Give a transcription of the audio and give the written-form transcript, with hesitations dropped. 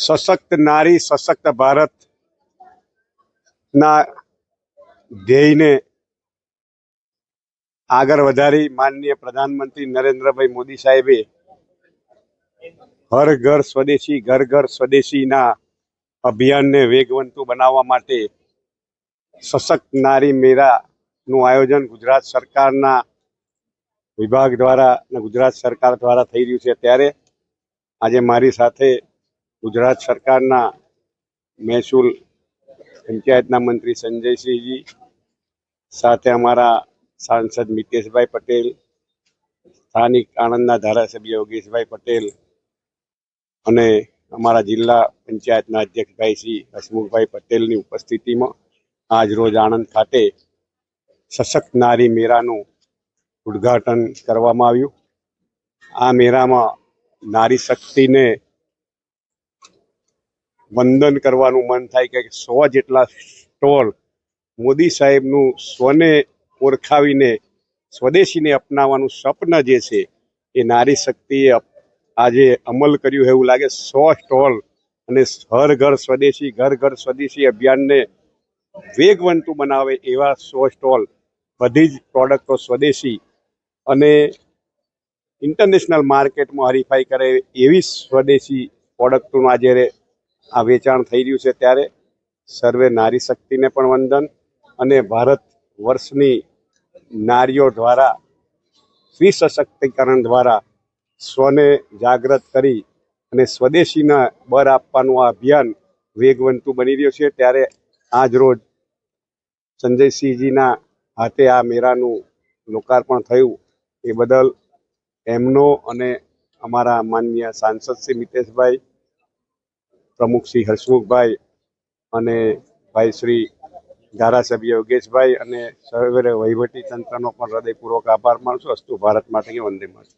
સશક્ત નારી સશક્ત ભારતના ધ્યેયને આગળ વધારી માનનીય પ્રધાનમંત્રી નરેન્દ્રભાઈ મોદી સાહેબે હર ઘર સ્વદેશી ઘર ઘર સ્વદેશીના અભિયાનને વેગવંતુ બનાવવા માટે સશક્ત નારી મેળાનું આયોજન ગુજરાત સરકારના વિભાગ દ્વારા અને ગુજરાત સરકાર દ્વારા થઈ રહ્યું છે। ત્યારે આજે મારી સાથે ગુજરાત સરકારના મહેસૂલ પંચાયતના મંત્રી સંજયસિંહજી, સાથે અમારા સાંસદ મિતેશભાઈ પટેલ, સ્થાનિક આણંદના ધારાસભ્ય યોગેશભાઈ પટેલ અને અમારા જિલ્લા પંચાયતના અધ્યક્ષભાઈ શ્રી હસમુખભાઈ પટેલની ઉપસ્થિતિમાં આજ રોજ આણંદ ખાતે સશક્ત નારી મેળાનું ઉદ્ઘાટન કરવામાં આવ્યું। આ મેળામાં નારી શક્તિને વંદન કરવાનું મન થાય કે 100 જેટલા સ્ટોલ મોદી સાહેબનું સ્વને ઓળખાવીને સ્વદેશીને અપનાવવાનું સ્વપ્ન જે છે એ નારી શક્તિએ આજે અમલ કર્યું એવું લાગે। 100 સ્ટોલ અને હર ઘર સ્વદેશી અભિયાનને વેગવંતુ બનાવે એવા 100 સ્ટોલ, બધી જ પ્રોડક્ટો સ્વદેશી અને ઇન્ટરનેશનલ માર્કેટમાં હરીફાઈ કરે એવી સ્વદેશી પ્રોડક્ટોનું આજે આ વેચાણ થઈ રહ્યું છે। ત્યારે સર્વે નારી શક્તિને પણ વંદન અને ભારત વર્ષની નારીઓ દ્વારા સ્ત્રી સશક્તિકરણ દ્વારા સ્વને જાગૃત કરી અને સ્વદેશીના બળ આપવાનું આ અભિયાન વેગવંતુ બની રહ્યું છે। ત્યારે આજ રોજ સંજયસિંહજીના હાથે આ મેળાનું લોકાર્પણ થયું એ બદલ એમનો અને અમારા માનનીય સાંસદ શ્રી મિતેશભાઈ, પ્રમુખ શ્રી હસમુખભાઈ અને ભાઈ શ્રી ધારાસભ્ય યોગેશભાઈ અને સર્વે વહીવટી તંત્રનો પણ હૃદયપૂર્વક આભાર માનું છું। અસ્તુ ભારત માટે કે વંદે માતરમ।